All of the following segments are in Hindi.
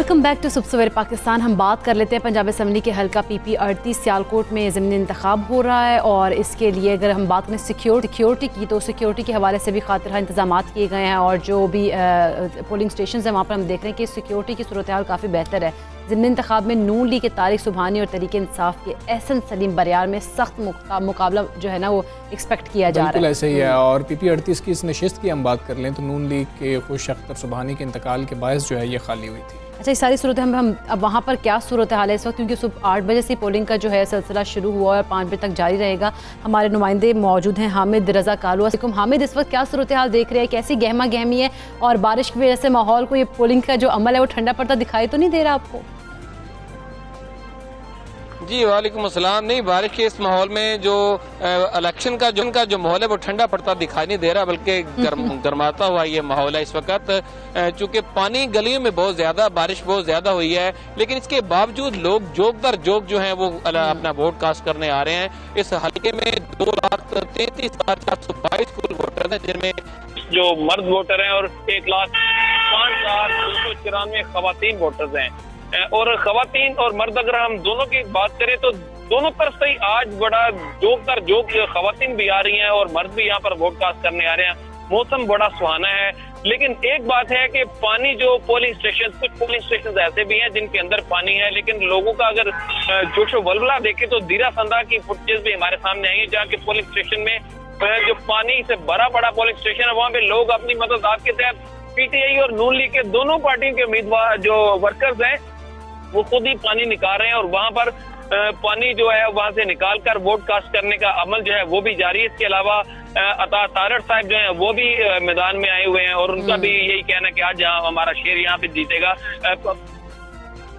वेलकम बैक टू सुबह सवेरे पाकिस्तान। हम बात कर लेते हैं पंजाब असम्बली के हल्का PP 38 सियालकोट में ज़मीनी इंतखाब हो रहा है और इसके लिए अगर हम बात करें सिक्योरिटी की, तो सिक्योरिटी के हवाले से भी खातिर इंतजाम किए गए हैं और जो भी पोलिंग स्टेशन है वहाँ पर हम देख रहे हैं कि सिक्योरिटी की सूरत हाल काफ़ी बेहतर है। ज़मीनी इंतखाब में नून लीग के तारिक सुबहानी और तहरीक इंसाफ के एहसन सलीम बरियार में सख्त मुकाबला जो है ना वो एक्सपेक्ट किया जा रहा है। बिल्कुल ऐसे ही है। और PP 38 की इस नशिस्त की हम बात कर लें तो नून लीग के खुश अख्तर सुबहानी के इंतकाल के बायस जो है ये खाली हुई थी। अच्छा, इस सारी सूरत हम अब वहाँ पर क्या सूरत हाल है इस वक्त, क्योंकि सुबह 8 बजे से पोलिंग का जो है सिलसिला शुरू हुआ और 5 बजे तक जारी रहेगा। हमारे नुमाइंदे मौजूद हैं हामिद रज़ा कालू। हामिद, इस वक्त क्या सूरत हाल देख रहे हैं, कैसी गहमा गहमी है और बारिश की वजह से माहौल को, ये पोलिंग का जो अमल है वो ठंडा पड़ता दिखाई तो नहीं दे रहा आपको? जी वालेकुम अस्सलाम। नहीं, बारिश के इस माहौल में जो इलेक्शन का जो माहौल है वो ठंडा पड़ता दिखाई नहीं दे रहा, बल्कि गर्माता हुआ ये माहौल है इस वक्त। चूंकि पानी गलियों में बहुत ज्यादा, बारिश बहुत ज्यादा हुई है, लेकिन इसके बावजूद लोग जोक दर जोक जो है वो अपना वोट कास्ट करने आ रहे हैं। इस हल्के में 2,33,422 कुल वोटर हैं, जिनमें जो मर्द वोटर हैं और 1,05,294 खवातीन वोटर्स हैं। और खवातीन और मर्द अगर हम दोनों की बात करें तो दोनों तरफ से ही आज बड़ा जोक दर जोक खवातीन भी आ रही हैं और मर्द भी यहाँ पर वोट कास्ट करने आ रहे हैं। मौसम बड़ा सुहाना है, लेकिन एक बात है कि पानी जो कुछ पोलिंग स्टेशन ऐसे भी हैं जिनके अंदर पानी है, लेकिन लोगों का अगर जोश वल्वला देखे तो दीरा संदा की फुटेज भी हमारे सामने आई है, जहाँ के पोलिंग स्टेशन में जो पानी से भरा पड़ा पोलिंग स्टेशन है, वहाँ पे लोग अपनी मदद के तहत PTI और नून लीग के दोनों पार्टियों के उम्मीदवार जो वर्कर्स हैं वो खुद ही पानी निकाल रहे हैं और वहाँ पर पानी जो है वहाँ से निकाल कर वोट कास्ट करने का अमल जो है वो भी जारी है। इसके अलावा अता तारड़ साहब जो है वो भी मैदान में आए हुए हैं और उनका भी यही कहना है कि आज हमारा शेर यहाँ पे जीतेगा।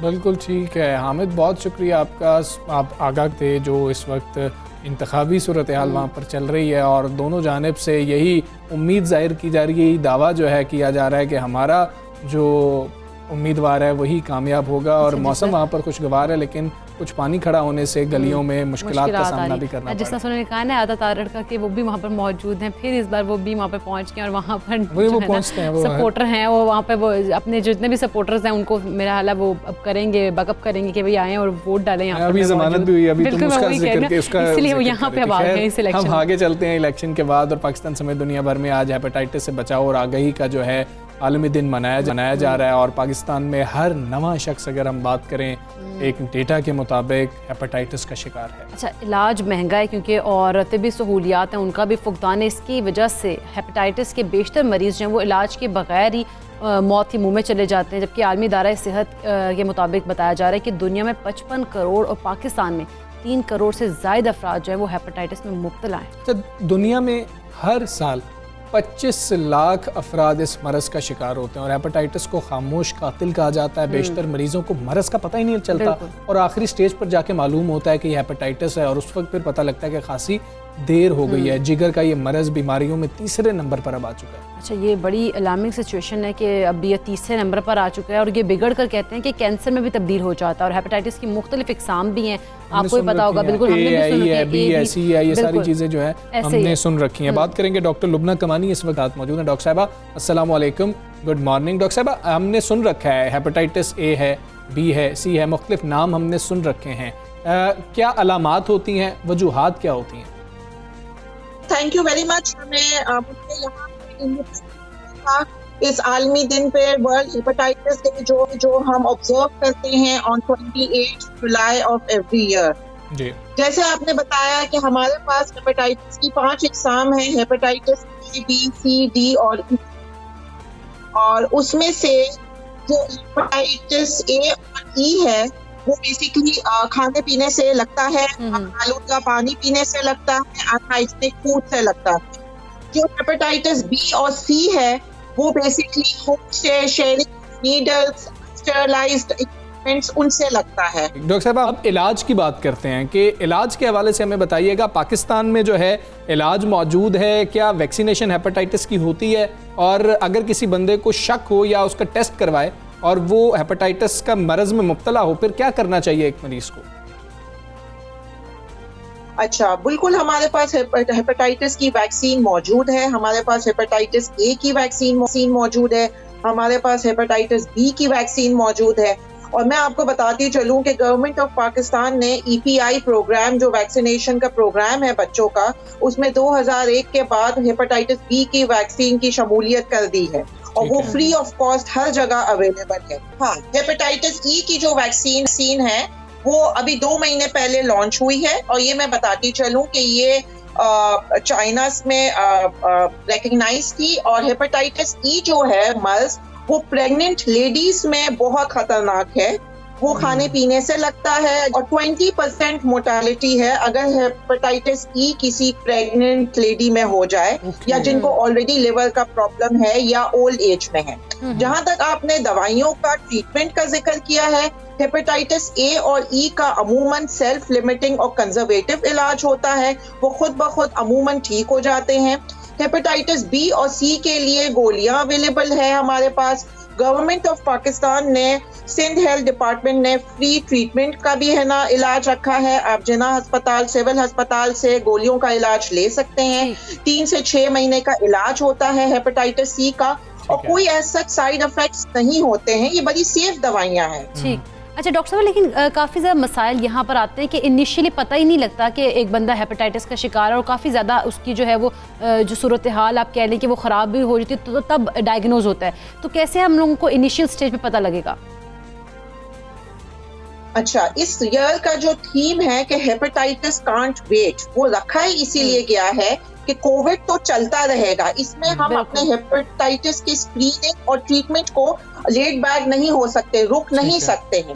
बिल्कुल ठीक है हामिद, बहुत शुक्रिया आपका। आप आगाह थे जो इस वक्त इंतखाबी सूरत हाल वहाँ पर चल रही है और दोनों जानिब से यही उम्मीद जाहिर की जा रही है, यही दावा जो है किया जा रहा है कि हमारा जो उम्मीदवार है वही कामयाब होगा। और मौसम वहाँ पर खुशगवार है, लेकिन कुछ पानी खड़ा होने से गलियों में मुश्किलात का सामना भी करना जिस तरह उन्होंने कहा ना आधा तारड़ का कि वो भी वहाँ पर मौजूद हैं, फिर इस बार वो भी वहाँ पे पहुँच गए और वहाँ पर वो पहुँचते हैं, सपोर्टर हैं वो वहाँ पे, वो अपने जितने भी सपोर्टर्स हैं उनको मेरा हाल है वो अब करेंगे, बैकअप करेंगे कि भाई आए और वोट डालें यहाँ पर। अभी जमानत भी हुई, अभी तुम उसका जिक्र के उसका इसलिए वो यहाँ पे अब आ गए इस इलेक्शन। हम आगे चलते हैं इलेक्शन के बाद। और पाकिस्तान समेत दुनिया भर में आज हेपेटाइटिस से बचाव और आगाही का जो है आलमी दिन मनाया जा रहा है और पाकिस्तान में हर नवा शख्स, अगर हम बात करें एक डेटा के मुताबिक, हेपेटाइटिस का शिकार है। अच्छा, इलाज महंगा है क्योंकि और तिब्बी सहूलियात हैं उनका भी फुकदान है। इसकी वजह से हेपेटाइटिस के बेशतर मरीज जो हैं वो इलाज के बगैर ही मौत के मुँह में चले जाते हैं, जबकि आलमी इदारा सेहत के मुताबिक बताया जा रहा है कि दुनिया में 55 करोड़ और पाकिस्तान में 3 करोड़ से ज़ायद अफराद जो है वो हेपेटाइटिस में मुब्तला हैं। तो दुनिया में हर साल 25 लाख अफराद इस मरज़ का शिकार होते हैं और हेपेटाइटिस को खामोश कातिल कहा जाता है। बेशतर मरीजों को मरज़ का पता ही नहीं चलता और आखिरी स्टेज पर जाके मालूम होता है कि हेपेटाइटिस है और उस वक्त फिर पता लगता है कि खासी देर हो गई है। जिगर का ये मरज़ बीमारियों में तीसरे नंबर पर अब आ चुका है। अच्छा, ये बड़ी अलार्मिंग सिचुएशन है कि अब ये तीसरे नंबर पर आ चुका है और ये बिगड़ कर कहते हैं कि कैंसर में भी तब्दील हो जाता है और हेपेटाइटिस की मुख्तलिफ इकसाम भी हैं, आपको पता होगा। बिल्कुल, हमने भी सुनी है, BSE है, ये सारी चीज़ें जो है हमने सुन रखी हैं। बात करेंगे डॉक्टर लुबना कमानी इस वक्त मौजूद है। डॉक्टर साहबा अस्सलाम वालेकुम, गुड मॉर्निंग। डॉक्टर साहबा, हमने सुन रखा है हेपेटाइटिस A है, B है, C है, मुख्तलिफ नाम हमने सुन रखे हैं। क्या अलामात होती हैं, वजूहात क्या होती हैं? Thank you very much. हमें मुझे यहाँ इस आलमी दिन पे वर्ल्ड हेपेटाइटिस डे जो हम ऑब्जर्व करते हैं on 28 July of every year. जैसे आपने बताया कि हमारे पास हेपेटाइटिस की 5 इकसाम है, hepatitis A, B, C, D और E। और उसमें से जो हेपेटाइटिस A और E है वो बेसिकली खाने पीने से लगता है, आलूदा पानी पीने से लगता है, अनहाइजीनिक फूड से लगता है। जो हेपेटाइटिस B और C है वो बेसिकली फूड से, शेयरिंग नीडल्स, स्टेरलाइज्ड इक्विपमेंट्स उनसे लगता है। डॉक्टर साहब, अब इलाज की बात करते हैं कि इलाज के हवाले से हमें बताइएगा, पाकिस्तान में जो है इलाज मौजूद है, क्या वैक्सीनेशन हेपेटाइटिस की होती है? और अगर किसी बंदे को शक हो या उसका टेस्ट करवाए और वो हेपेटाइटिस का मरज में मुब्तला हो, फिर क्या करना चाहिए एक मरीज को? अच्छा, बिल्कुल, हमारे पास हेपेटाइटिस की वैक्सीन मौजूद है। हमारे पास हेपेटाइटिस A की वैक्सीन मौजूद है, हमारे पास हेपेटाइटिस बी की वैक्सीन मौजूद है। और मैं आपको बताती चलूं कि गवर्नमेंट ऑफ पाकिस्तान ने EPI प्रोग्राम, जो वैक्सीनेशन का प्रोग्राम है बच्चों का, उसमें 2001 के बाद हेपेटाइटिस बी की वैक्सीन की शमूलियत कर दी है और वो फ्री ऑफ कॉस्ट हर जगह अवेलेबल है। हाँ, हेपेटाइटिस ई की जो वैक्सीन है वो अभी 2 महीने पहले लॉन्च हुई है और ये मैं बताती चलूं कि ये चाइना में रिकग्नाइज थी। और हेपेटाइटिस ई जो है मर्ज, वो प्रेग्नेंट लेडीज में बहुत खतरनाक है। वो खाने पीने से लगता है और 20% मोर्टेलिटी है अगर हेपेटाइटिस ई किसी प्रेग्नेंट लेडी में हो जाए या जिनको ऑलरेडी लिवर का प्रॉब्लम है या ओल्ड एज में है। जहां तक आपने दवाइयों का ट्रीटमेंट का जिक्र किया है, हेपेटाइटिस ए और ई का अमूमन सेल्फ लिमिटिंग और कंजर्वेटिव इलाज होता है, वो खुद ब खुद अमूमन ठीक हो जाते हैं। हेपेटाइटिस बी और सी के लिए गोलियां अवेलेबल है हमारे पास। गवर्नमेंट ऑफ पाकिस्तान ने, सिंध हेल्थ डिपार्टमेंट ने फ्री ट्रीटमेंट का भी है ना इलाज रखा है। आप जिना अस्पताल, सिविल अस्पताल से गोलियों का इलाज ले सकते हैं। 3 से 6 महीने का इलाज होता है हेपेटाइटिस सी का और कोई ऐसा साइड इफेक्ट्स नहीं होते हैं। ये बड़ी सेफ दवाइयां हैं। ठीक। अच्छा डॉक्टर साहब, लेकिन काफ़ी ज़्यादा मसाइल यहाँ पर आते हैं कि इनिशियली पता ही नहीं लगता कि एक बंदा हेपेटाइटिस का शिकार है और काफ़ी ज़्यादा उसकी जो है वो जो सूरत हाल आप कह लें कि वो ख़राब भी हो जाती है तो तब डायग्नोज होता है। तो कैसे हम लोगों को इनिशियल स्टेज पे पता लगेगा? अच्छा, इस ईयर का जो थीम है कि हेपेटाइटिस कांट वेट, वो रखा ही इसीलिए गया है कि कोविड तो चलता रहेगा, इसमें हम अपने हेपेटाइटिस की स्क्रीनिंग और ट्रीटमेंट को लेट बैक नहीं हो सकते, रुक नहीं सकते हैं।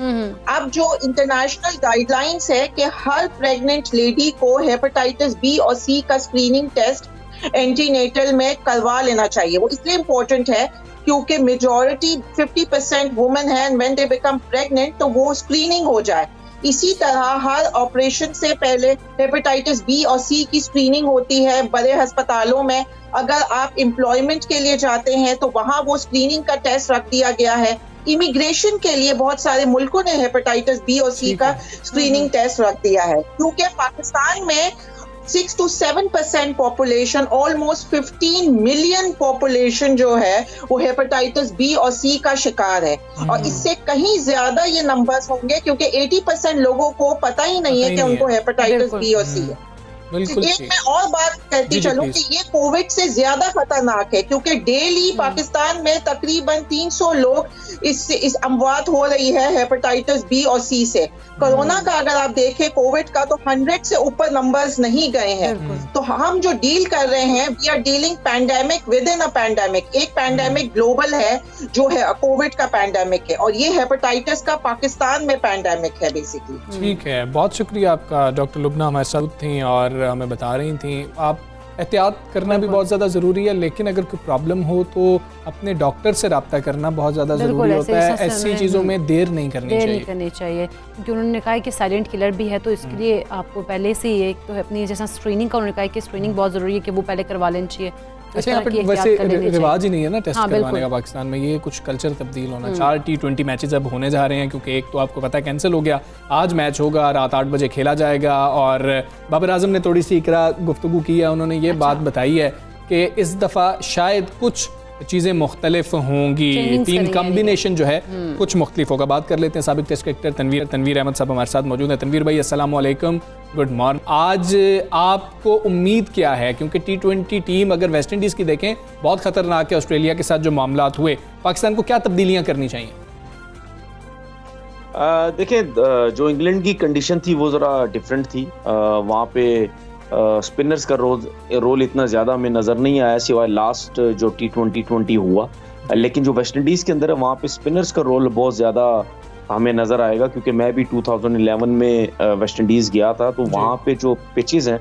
अब जो इंटरनेशनल गाइडलाइंस है कि हर प्रेग्नेंट लेडी को हेपेटाइटिस बी और सी का स्क्रीनिंग टेस्ट एंटीनेटल में करवा लेना चाहिए। वो इसलिए इम्पोर्टेंट है क्योंकि मेजॉरिटी 50% वुमेन है, व्हेन दे बिकम प्रेग्नेंट तो वो स्क्रीनिंग हो जाए। इसी तरह हर ऑपरेशन से पहले हेपेटाइटिस बी और सी की स्क्रीनिंग होती है बड़े अस्पतालों में। अगर आप एम्प्लॉयमेंट के लिए जाते हैं तो वहां वो स्क्रीनिंग का टेस्ट रख दिया गया है। इमिग्रेशन के लिए बहुत सारे मुल्कों ने हेपेटाइटिस बी और सी का स्क्रीनिंग टेस्ट रख दिया है क्योंकि पाकिस्तान में 6 to 7% population, almost 15 million population जो है वो हेपेटाइटिस बी और सी का शिकार है और इससे कहीं ज्यादा ये नंबर्स होंगे क्योंकि 80% लोगों को पता ही नहीं है कि उनको हेपेटाइटिस बी और सी है। एक मैं और बात कहती चलूं कि ये कोविड से ज्यादा खतरनाक है क्योंकि डेली पाकिस्तान में तकरीबन 300 लोग इस अमवात हो रही है हेपेटाइटिस बी और सी से। कोरोना का अगर आप देखें, कोविड का तो 100 से ऊपर नंबर्स नहीं गए हैं। तो हम जो डील कर रहे हैं, we are dealing pandemic within a pandemic. एक पैंडेमिक ग्लोबल है जो है कोविड का पैंडेमिक है और ये हेपेटाइटिस का पाकिस्तान में पैंडेमिक है बेसिकली। ठीक है, बहुत शुक्रिया आपका डॉक्टर लुबना हमारे साथ थी और हमें बता रही थी। आप एहतियात करना भी बहुत ज़्यादा ज़रूरी है, लेकिन अगर कोई प्रॉब्लम हो तो अपने डॉक्टर से रब्ता करना बहुत ज़्यादा ज़रूरी होता है। ऐसी चीज़ों में देर नहीं करनी चाहिए क्योंकि उन्होंने कहा कि साइलेंट किलर भी है, तो इसके लिए आपको पहले से ही एक तो अपनी जैसा स्क्रीनिंग का उन्होंने कहा कि स्क्रीनिंग बहुत ज़रूरी है कि वो पहले करवा लेनी चाहिए। अच्छा, यहाँ पे वैसे रिवाज ही नहीं है ना टेस्ट करवाने का पाकिस्तान में, ये कुछ कल्चर तब्दील होना। 4 T20 मैचेस अब होने जा रहे हैं क्योंकि एक तो आपको पता है कैंसिल हो गया। आज मैच होगा, रात 8 बजे खेला जाएगा और बाबर आजम ने थोड़ी सी इकरा गुफ्तगू की है। उन्होंने ये बात बताई है कि इस दफ़ा शायद कुछ चीज़ें मुख्तलिफ होंगी, टीम कॉम्बिनेशन जो है कुछ मुख्तलिफ होगा। बात कर लेते हैं साबिक टेस्ट क्रिकेटर तनवीर अहमद साहब हमारे साथ मौजूद हैं। तनवीर भाई अस्सलाम वालेकुम, गुड मॉर्निंग। आज आपको उम्मीद क्या है, क्योंकि T20 टीम अगर वेस्ट इंडीज़ की देखें बहुत ख़तरनाक है, ऑस्ट्रेलिया के साथ जो मामलात हुए, पाकिस्तान को क्या तब्दीलियाँ करनी चाहिए? देखें, जो इंग्लैंड की कंडीशन थी वो ज़रा डिफरेंट थी। वहाँ पे स्पिनर्स का रोल इतना ज़्यादा हमें नज़र नहीं आया सिवाय लास्ट जो T20 हुआ। लेकिन जो वेस्ट इंडीज़ के अंदर है वहाँ पे स्पिनर्स का रोल बहुत ज़्यादा हमें नज़र आएगा क्योंकि मैं भी 2011 में वेस्ट इंडीज़ गया था, तो वहाँ पे जो पिचेस हैं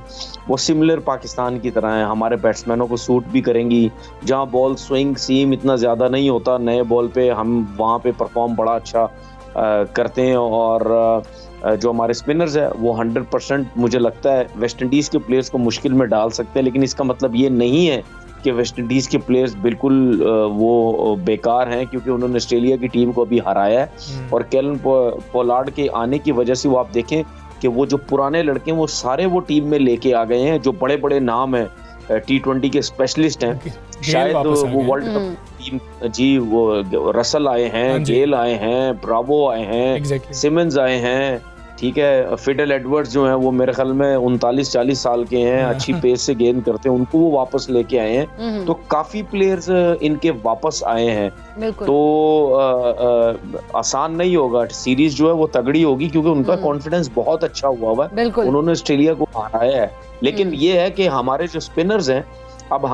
वो सिमिलर पाकिस्तान की तरह हैं। हमारे बैट्समैनों को सूट भी करेंगी, जहाँ बॉल स्विंग सीम इतना ज़्यादा नहीं होता, नए बॉल पे हम वहाँ पे परफॉर्म बड़ा अच्छा करते हैं और जो हमारे स्पिनर्स है वो 100% मुझे लगता है वेस्ट इंडीज़ के प्लेयर्स को मुश्किल में डाल सकते हैं। लेकिन इसका मतलब ये नहीं है कि वेस्ट इंडीज़ के प्लेयर्स बिल्कुल वो बेकार हैं क्योंकि उन्होंने ऑस्ट्रेलिया की टीम को अभी हराया है और कैलन पोलार्ड के आने की वजह से वो आप देखें कि वो जो पुराने लड़के हैं वो सारे वो टीम में लेके आ गए हैं, जो बड़े बड़े नाम हैं T20 के स्पेशलिस्ट हैं। शायद वो वर्ल्ड कप टीम जी, वो रसल आए हैं, गेल आए हैं, ब्रावो आए हैं, सिमंस आए हैं, ठीक है, फिडल एडवर्ड्स जो हैं वो मेरे ख्याल में 39-40 साल के हैं, अच्छी पेस से गेंद करते हैं, उनको वो वापस लेके आए हैं। तो काफी प्लेयर्स इनके वापस आए हैं। तो आसान नहीं होगा, सीरीज जो है वो तगड़ी होगी क्योंकि उनका कॉन्फिडेंस बहुत अच्छा हुआ है, उन्होंने ऑस्ट्रेलिया को हराया है। लेकिन ये है कि हमारे जो स्पिनर्स हैं, अब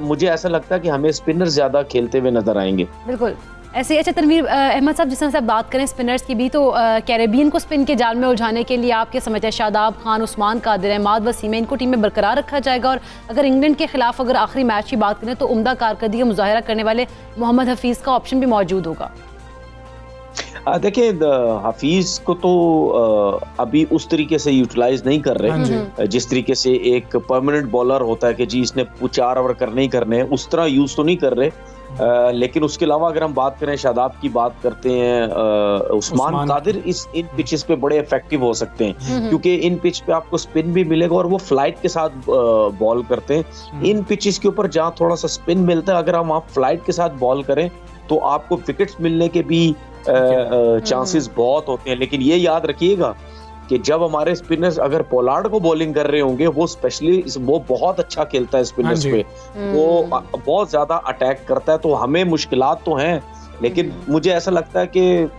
मुझे ऐसा लगता है कि हमें स्पिनर्स ज्यादा खेलते हुए नजर आएंगे। बिल्कुल ऐसे। अच्छा तनवीर अहमद साहब, जिस तरह से आप बात करें स्पिनर्स की भी, तो कैरेबियन को स्पिन के जाल में उलझाने के लिए आप क्या समझते हैं? शादाब खान, उस्मान कादिर, अहमद वसीम, इनको टीम में बरकरार रखा जाएगा? और अगर इंग्लैंड के खिलाफ अगर आखिरी मैच की बात करें तो उम्दा कारकर्दगी का मुजाहरा करने वाले मोहम्मद हफीज़ का ऑप्शन भी मौजूद होगा। देखिए, हफीज को तो अभी उस तरीके से यूटिलाइज नहीं कर रहे, जिस तरीके से एक परमानेंट बॉलर होता है कि जी इसने 4 ओवर करने ही करने हैं, उस तरह यूज तो नहीं कर रहे। लेकिन उसके अलावा अगर हम बात करें, शादाब की बात करते हैं, उस्मान कादिर इन पिचेस पे बड़े इफेक्टिव हो सकते हैं क्योंकि इन पिच पे आपको स्पिन भी मिलेगा और वो फ्लाइट के साथ बॉल करते हैं। इन पिचेस के ऊपर जहाँ थोड़ा सा स्पिन मिलता है, अगर हम आप फ्लाइट के साथ बॉल करें तो आपको विकेट्स मिलने के भी चांसेस बहुत होते हैं। लेकिन ये याद रखिएगा कि जब हमारे स्पिनर्स अगर पोलार्ड को बॉलिंग कर रहे होंगे, वो स्पेशली वो बहुत अच्छा खेलता है स्पिनर्स पे, वो बहुत ज्यादा अटैक करता है, तो हमें मुश्किलात तो हैं। लेकिन मुझे ऐसा लगता है कि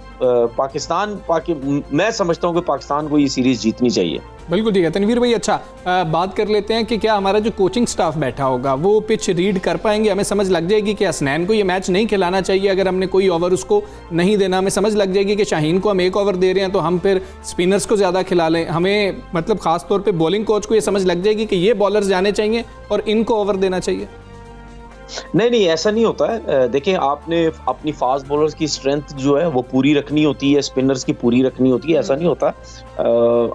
मैं समझता हूँ कि पाकिस्तान को ये सीरीज जीतनी चाहिए। बिल्कुल ठीक है तनवीर भाई। अच्छा, बात कर लेते हैं कि क्या हमारा जो कोचिंग स्टाफ बैठा होगा वो पिच रीड कर पाएंगे? हमें समझ लग जाएगी कि हसनैन को ये मैच नहीं खिलाना चाहिए, अगर हमने कोई ओवर उसको नहीं देना, हमें समझ लग जाएगी कि शाहीन को हम 1 ओवर दे रहे हैं तो हम फिर स्पिनर्स को ज़्यादा खिला लें, हमें मतलब खास तौर पे बॉलिंग कोच को ये समझ लग जाएगी कि ये बॉलर्स जाने चाहिए और इनको ओवर देना चाहिए? नहीं, ऐसा नहीं होता है। देखिए, आपने अपनी फास्ट बॉलर्स की स्ट्रेंथ जो है वो पूरी रखनी होती है, स्पिनर्स की पूरी रखनी होती है, ऐसा नहीं होता।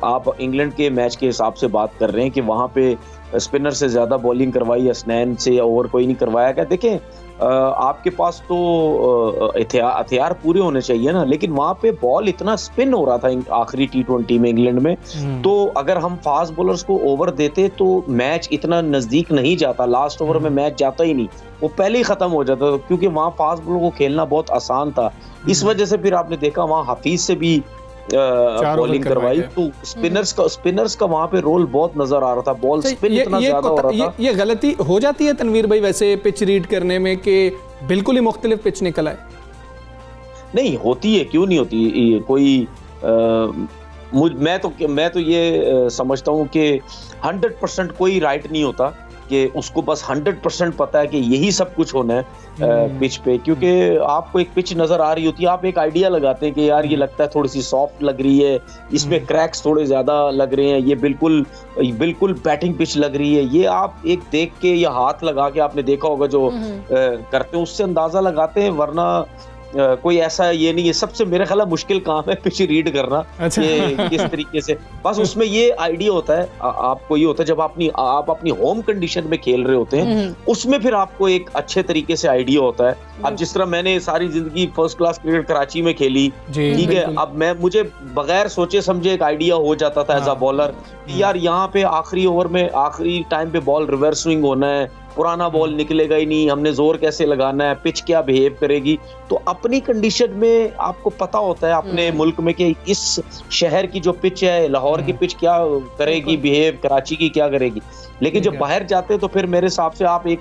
आप इंग्लैंड के मैच के हिसाब से बात कर रहे हैं कि वहां पे स्पिनर से ज्यादा बॉलिंग करवाई, हसनैन से ओवर कोई नहीं करवाया गया। देखें, आपके पास तो हथियार पूरे होने चाहिए ना, लेकिन वहां पे बॉल इतना स्पिन हो रहा था आखिरी T20 में इंग्लैंड में, तो अगर हम फास्ट बॉलर्स को ओवर देते तो मैच इतना नजदीक नहीं जाता, लास्ट ओवर में मैच जाता ही नहीं, वो पहले ही खत्म हो जाता, क्योंकि वहां फास्ट बॉलर को खेलना बहुत आसान था। इस वजह से फिर आपने देखा वहां हफीज से भी बॉलिंग करवाई, तो स्पिनर्स का वहां पे रोल बहुत नजर आ रहा था, बॉल स्पिन इतना ज्यादा हो रहा था। ये गलती हो जाती है तनवीर भाई वैसे पिच रीड करने में कि बिल्कुल ही मुख्तलिफ पिच निकल आए? नहीं होती है, क्यों नहीं होती? कोई मैं तो ये समझता हूँ कि 100% कोई राइट नहीं होता कि उसको बस 100% पता है कि यही सब कुछ होना है पिच पे, क्योंकि आपको एक पिच नजर आ रही होती है, आप एक आइडिया लगाते हैं कि यार ये लगता है थोड़ी सी सॉफ्ट लग रही है, इसमें क्रैक्स थोड़े ज्यादा लग रहे हैं, ये बिल्कुल बैटिंग पिच लग रही है, ये आप एक देख के या हाथ लगा के, आपने देखा होगा जो करते हैं उससे अंदाजा लगाते हैं, वरना कोई ऐसा ये नहीं है। सबसे मेरे ख्याल मुश्किल काम है पिच रीड करना, ये किस तरीके से, बस उसमें ये आइडिया होता है आपको, ये होता है जब आप अपनी होम कंडीशन में खेल रहे होते हैं, उसमें फिर आपको एक अच्छे तरीके से आइडिया होता है। अब जिस तरह मैंने सारी जिंदगी फर्स्ट क्लास क्रिकेट कराची में खेली, ठीक है, अब मुझे बगैर सोचे समझे एक आइडिया हो जाता था एज अ बॉलर, यार यहाँ पे आखिरी ओवर में आखिरी टाइम पे बॉल रिवर्स स्विंग होना है, पुराना बॉल निकलेगा ही नहीं, हमने जोर कैसे लगाना है, पिच क्या बिहेव करेगी, तो अपनी कंडीशन में आपको पता होता है अपने मुल्क में कि इस शहर की जो पिच है, लाहौर की पिच क्या करेगी बिहेव, कराची की क्या करेगी। लेकिन जब बाहर जाते हैं तो फिर मेरे हिसाब से आप एक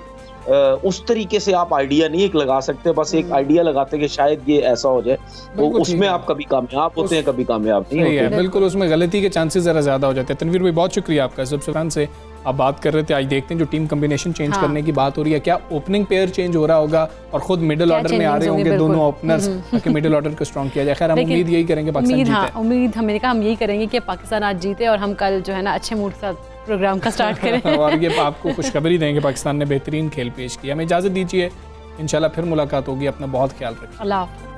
उस तरीके से आप आइडिया नहीं एक लगा सकते, बस एक आइडिया लगाते कि शायद ये ऐसा हो जाए, तो उसमें आप कभी कामयाब होते हैं, कभी कामयाब नहीं होते। बिल्कुल, उसमें गलती के चांसेस जरा ज्यादा हो जाते हैं। तनवीर भाई बहुत शुक्रिया आपका। ज़ुबैन से आप बात कर रहे थे, आज देखते हैं जो टीम कॉम्बिनेशन चेंज करने की बात हो रही है, क्या ओपनिंग पेयर चेंज हो रहा होगा और खुद मिडिल ऑर्डर में आ रहे होंगे दोनों ओपनर्स, ताकि मिडिल ऑर्डर को स्ट्रॉन्ग किया जाए। खैर हम उम्मीद यही करेंगे पाकिस्तान जीते। उम्मीद हमने कहा हम यही करेंगे कि पाकिस्तान आज जीते और हम कल जो है ना अच्छे मूड के साथ प्रोग्राम का स्टार्ट करें और ये आपको खुशखबरी देंगे, पाकिस्तान ने बेहतरीन खेल पेश किया। हमें इजाज़त दीजिए, इंशाल्लाह फिर मुलाकात होगी, अपना बहुत ख्याल रखिए। अल्लाह हाफ़िज़।